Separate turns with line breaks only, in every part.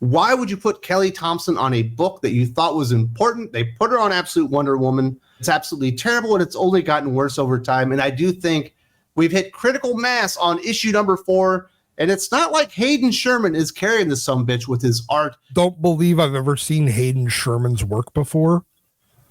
Why would you put Kelly Thompson on a book that you thought was important? They put her on Absolute Wonder Woman. It's absolutely terrible, and it's only gotten worse over time. And I do think we've hit critical mass on issue number 4, and it's not like Hayden Sherman is carrying this sumbitch with his art.
Don't believe I've ever seen Hayden Sherman's work before.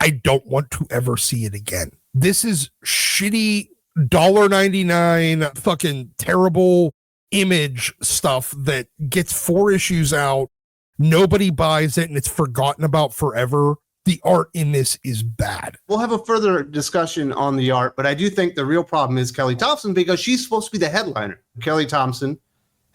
I don't want to ever see it again. This is shitty $1.99 fucking terrible Image stuff that gets 4 issues out. Nobody buys it and it's forgotten about forever. The art in this is bad.
We'll have a further discussion on the art, but I do think the real problem is Kelly Thompson, because she's supposed to be the headliner. Kelly Thompson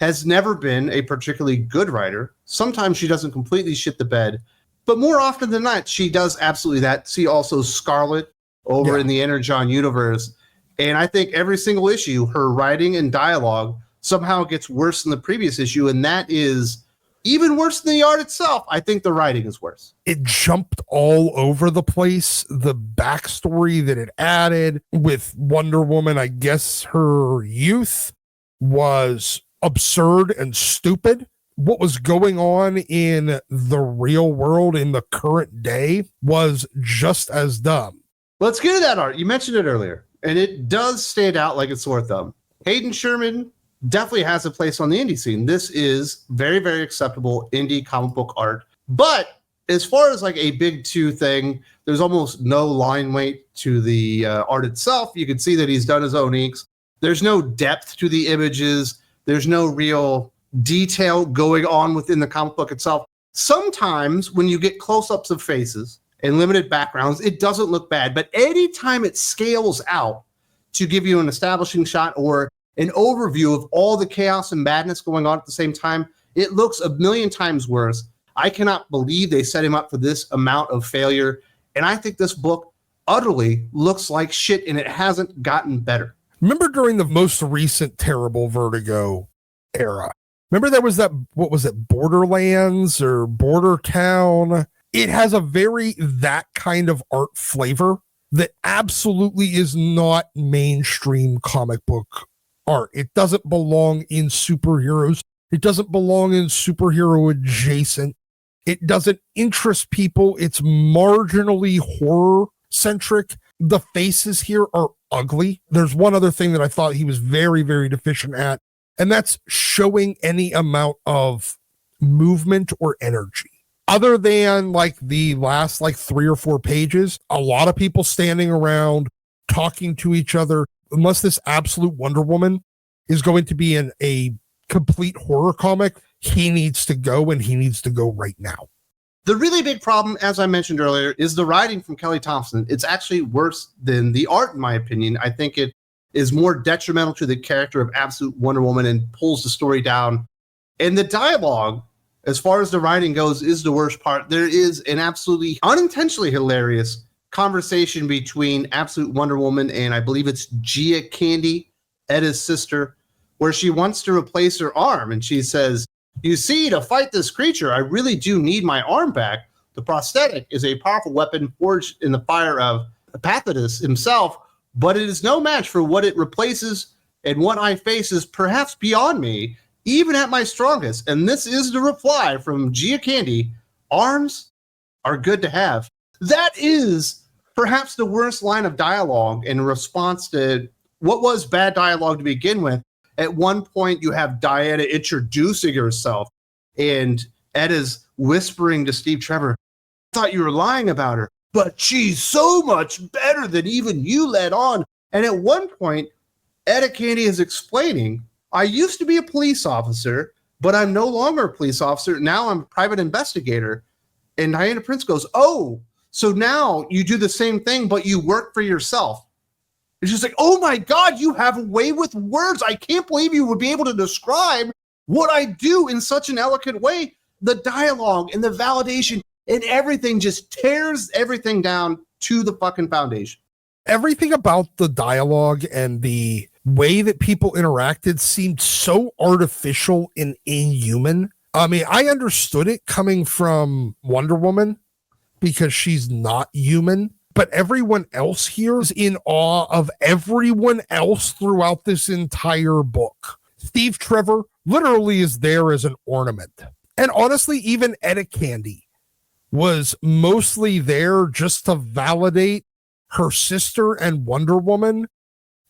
has never been a particularly good writer. Sometimes she doesn't completely shit the bed, but more often than not, she does absolutely that. See also Scarlet over in the Energon universe. And I think every single issue, her writing and dialogue somehow gets worse than the previous issue, and that is even worse than the art itself. I think the writing is worse.
It jumped all over the place. The backstory that it added with Wonder Woman, I guess her youth, was absurd and stupid. What was going on in the real world in the current day was just as dumb.
Let's get to that art. You mentioned it earlier, and it does stand out like a sore thumb. Hayden Sherman definitely has a place on the indie scene. This is very, very acceptable indie comic book art. But as far as like a big 2 thing, there's almost no line weight to the art itself. You can see that he's done his own inks. There's no depth to the images. There's no real detail going on within the comic book itself. Sometimes when you get close-ups of faces and limited backgrounds, it doesn't look bad. But anytime it scales out to give you an establishing shot or an overview of all the chaos and madness going on at the same time, it looks a million times worse. I cannot believe they set him up for this amount of failure. And I think this book utterly looks like shit, and it hasn't gotten better.
Remember during the most recent terrible Vertigo era, remember there was that, what was it, Borderlands or Border Town? It has a very that kind of art flavor that absolutely is not mainstream comic book art. It doesn't belong in superheroes. It doesn't belong in superhero adjacent. It doesn't interest people. It's marginally horror centric. The faces here are ugly. There's one other thing that I thought he was very, very deficient at, and that's showing any amount of movement or energy. Other than like the last like 3 or 4 pages, a lot of people standing around talking to each other. Unless this Absolute Wonder Woman is going to be a complete horror comic, he needs to go, and he needs to go right now.
The really big problem, as I mentioned earlier, is the writing from Kelly Thompson. It's actually worse than the art, in my opinion. I think it is more detrimental to the character of Absolute Wonder Woman and pulls the story down. And the dialogue, as far as the writing goes, is the worst part. There is an absolutely unintentionally hilarious conversation between Absolute Wonder Woman and I believe it's Gia Candy, Edda's sister, where she wants to replace her arm. And she says, "You see, to fight this creature, I really do need my arm back. The prosthetic is a powerful weapon forged in the fire of Epaphroditus himself, but it is no match for what it replaces, and what I face is perhaps beyond me, even at my strongest." And this is the reply from Gia Candy: "Arms are good to have." That is perhaps the worst line of dialogue in response to what was bad dialogue to begin with. At one point, you have Diana introducing herself, and Edda's whispering to Steve Trevor, "I thought you were lying about her, but she's so much better than even you let on." And at one point, Edda Candy is explaining, "I used to be a police officer, but I'm no longer a police officer. Now I'm a private investigator." And Diana Prince goes, "Oh, so now you do the same thing, but you work for yourself." It's just like, oh my God, you have a way with words. I can't believe you would be able to describe what I do in such an eloquent way. The dialogue and the validation and everything just tears everything down to the fucking foundation.
Everything about the dialogue and the way that people interacted seemed so artificial and inhuman. I mean, I understood it coming from Wonder Woman because she's not human, but everyone else here is in awe of everyone else throughout this entire book. Steve Trevor literally is there as an ornament. And honestly, even Etta Candy was mostly there just to validate her sister and Wonder Woman.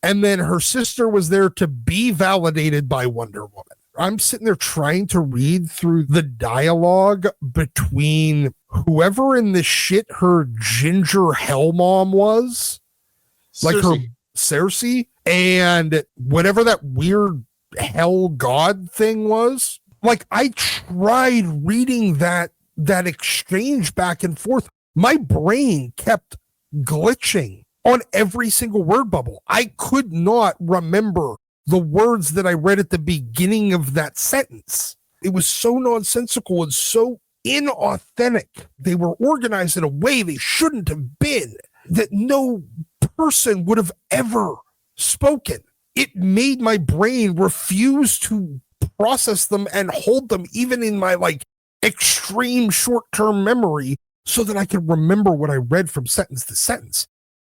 And then her sister was there to be validated by Wonder Woman. I'm sitting there trying to read through the dialogue between whoever in the shit her ginger hell mom was, like her Cersei, and whatever that weird hell god thing was. Like, I tried reading that exchange back and forth. My brain kept glitching on every single word bubble. I could not remember the words that I read at the beginning of that sentence. It was so nonsensical and so inauthentic. They were organized in a way they shouldn't have been, that no person would have ever spoken. It made my brain refuse to process them and hold them even in my like extreme short-term memory so that I could remember what I read from sentence to sentence.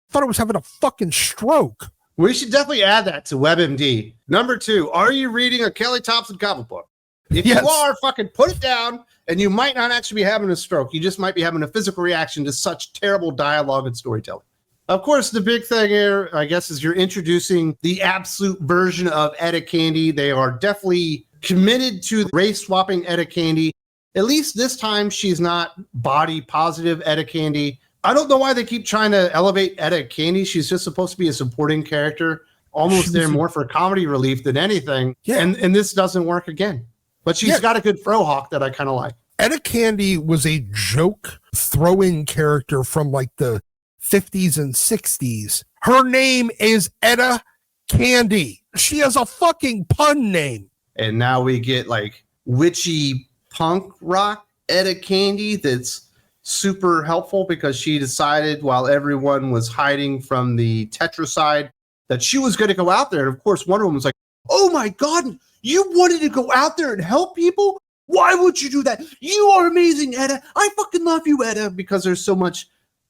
I thought I was having a fucking stroke.
We should definitely add that to WebMD. Number 2, are you reading a Kelly Thompson comic book? If you are, fucking put it down, and you might not actually be having a stroke. You just might be having a physical reaction to such terrible dialogue and storytelling. Of course, the big thing here, I guess, is you're introducing the absolute version of Etta Candy. They are definitely committed to race swapping Etta Candy. At least this time, she's not body positive Etta Candy. I don't know why they keep trying to elevate Etta Candy. She's just supposed to be a supporting character, almost there more for comedy relief than anything. Yeah. And this doesn't work again. But she's got a good frohawk that I kind of like.
Etta Candy was a joke throw-in character from like the 50s and 60s. Her name is Etta Candy. She has a fucking pun name.
And now we get like witchy punk rock Etta Candy that's super helpful because she decided while everyone was hiding from the Tetracide that she was going to go out there. And of course, Wonder Woman was like, oh my God, you wanted to go out there and help people? Why would you do that? You are amazing, Etta. I fucking love you, Etta, because there's so much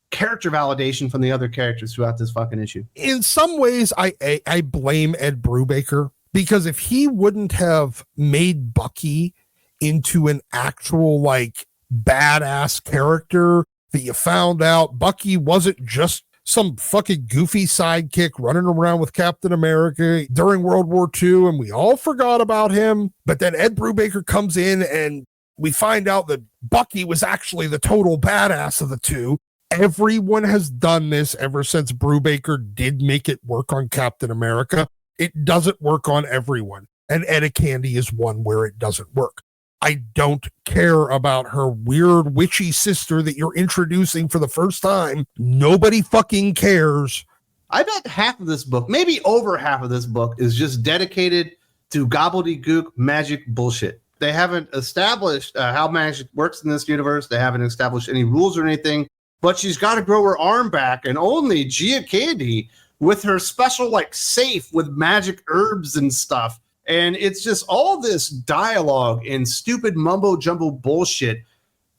character validation from the other characters throughout this fucking issue.
In some ways, I blame Ed Brubaker, because if he wouldn't have made Bucky into an actual like badass character that you found out Bucky wasn't just some fucking goofy sidekick running around with Captain America during World War II, and we all forgot about him. But then Ed Brubaker comes in and we find out that Bucky was actually the total badass of the two. Everyone has done this ever since Brubaker did make it work on Captain America. It doesn't work on everyone. And Etta Candy is one where it doesn't work. I don't care about her weird witchy sister that you're introducing for the first time. Nobody fucking cares.
I bet half of this book, maybe over half of this book, is just dedicated to gobbledygook magic bullshit. They haven't established how magic works in this universe. They haven't established any rules or anything. But she's got to grow her arm back, and only Gia Candy with her special like safe with magic herbs and stuff. And it's just all this dialogue and stupid mumbo jumbo bullshit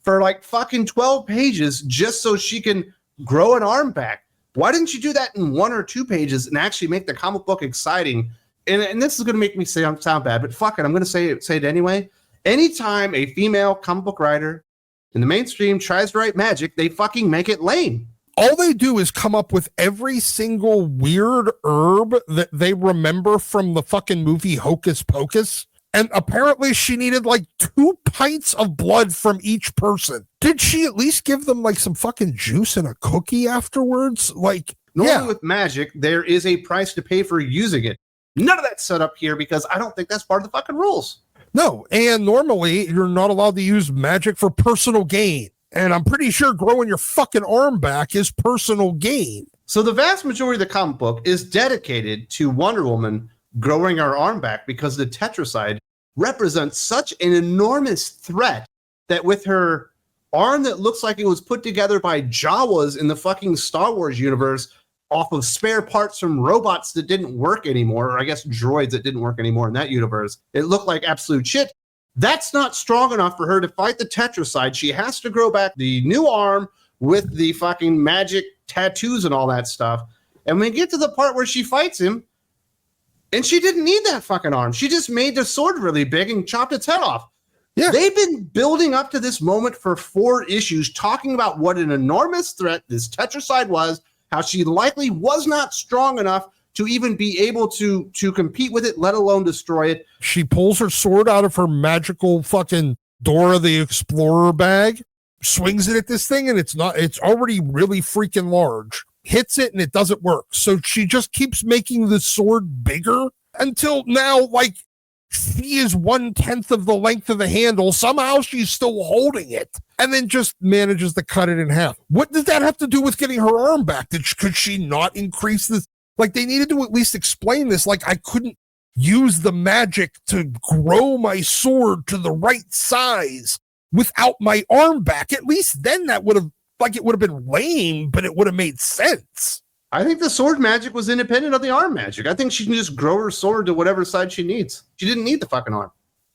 for like fucking 12 pages just so she can grow an arm back. Why didn't you do that in 1 or 2 pages and actually make the comic book exciting? And this is going to make me sound bad, but fuck it, I'm going to say it anyway. Anytime a female comic book writer in the mainstream tries to write magic, they fucking make it lame.
All they do is come up with every single weird herb that they remember from the fucking movie Hocus Pocus. And apparently she needed like 2 pints of blood from each person. Did she at least give them like some fucking juice and a cookie afterwards? Like,
normally with magic, there is a price to pay for using it. None of that's set up here because I don't think that's part of the fucking rules.
No, and normally you're not allowed to use magic for personal gain. And I'm pretty sure growing your fucking arm back is personal gain.
So the vast majority of the comic book is dedicated to Wonder Woman growing her arm back because the Tetracide represents such an enormous threat that with her arm that looks like it was put together by Jawas in the fucking Star Wars universe off of spare parts from robots that didn't work anymore, or I guess droids that didn't work anymore in that universe, it looked like absolute shit. That's not strong enough for her to fight the Tetracide. She has to grow back the new arm with the fucking magic tattoos and all that stuff. And we get to the part where she fights him, and she didn't need that fucking arm. She just made the sword really big and chopped its head off.
Yeah.
They've been building up to this moment for 4 issues, talking about what an enormous threat this Tetracide was, how she likely was not strong enough to even be able to compete with it, let alone destroy it.
She pulls her sword out of her magical fucking Dora the Explorer bag, swings it at this thing, and it's already really freaking large. Hits it, and it doesn't work. So she just keeps making the sword bigger until now, like, she is 1/10 of the length of the handle. Somehow she's still holding it and then just manages to cut it in half. What does that have to do with getting her arm back? Could she not increase this? Like, they needed to at least explain this. Like, I couldn't use the magic to grow my sword to the right size without my arm back. At least then that would have, like, it would have been lame, but it would have made sense.
I think the sword magic was independent of the arm magic. I think she can just grow her sword to whatever side she needs. She didn't need the fucking arm.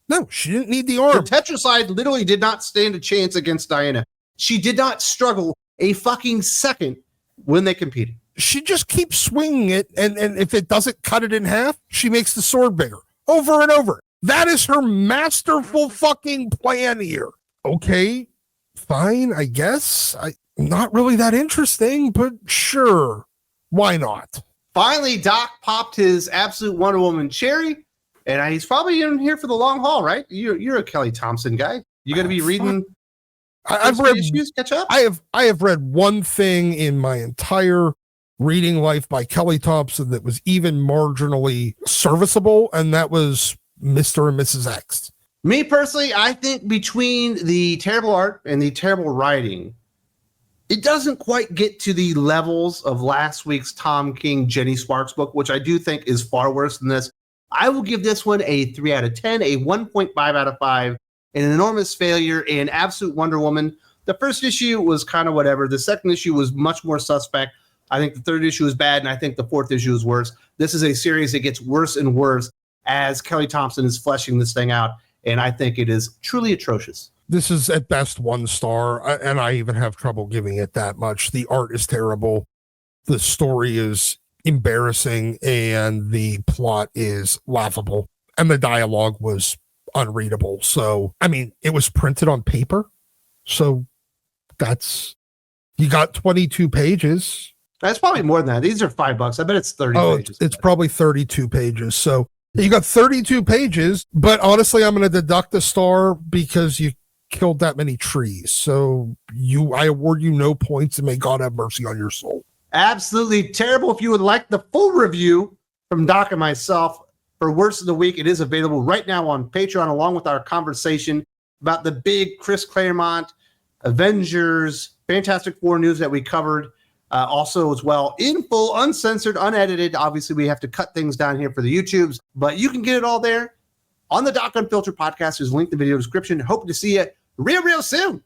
No, she didn't need the arm.
The Tetracide literally did not stand a chance against Diana. She did not struggle a fucking second when they competed.
She just keeps swinging it, and if it doesn't cut it in half, she makes the sword bigger over and over. That is her masterful fucking plan here. Okay, fine, I guess. Not really that interesting, but sure. Why not?
Finally, Doc popped his Absolute Wonder Woman cherry, and he's probably in here for the long haul, right? You're a Kelly Thompson guy. You're going to be reading.
I've read
issues. Catch up.
I have read one thing in my entire reading life by Kelly Thompson that was even marginally serviceable, and that was Mr. and Mrs. X.
Me personally, I think between the terrible art and the terrible writing, it doesn't quite get to the levels of last week's Tom King, Jenny Sparks book, which I do think is far worse than this. I will give this one a 3 out of 10, a 1.5 out of 5, an enormous failure in Absolute Wonder Woman. The first issue was kind of whatever. The second issue was much more suspect. I think the third issue is bad, and I think the fourth issue is worse. This is a series that gets worse and worse as Kelly Thompson is fleshing this thing out, and I think it is truly atrocious.
This is at best 1 star, and I even have trouble giving it that much. The art is terrible. The story is embarrassing, and the plot is laughable, and the dialogue was unreadable. So, I mean, it was printed on paper. So you got 22 pages.
That's probably more than that. These are $5. I bet it's 30 pages.
It's probably 32 pages. So you got 32 pages, but honestly, I'm going to deduct a star because you killed that many trees. So I award you no points, and may God have mercy on your soul.
Absolutely terrible. If you would like the full review from Doc and myself for Worst of the Week, it is available right now on Patreon, along with our conversation about the big Chris Claremont, Avengers, Fantastic Four news that we covered. Also, as well, in full, uncensored, unedited. Obviously, we have to cut things down here for the YouTubes, but you can get it all there on the Doc Unfiltered podcast. There's a link in the video description. Hope to see you real soon.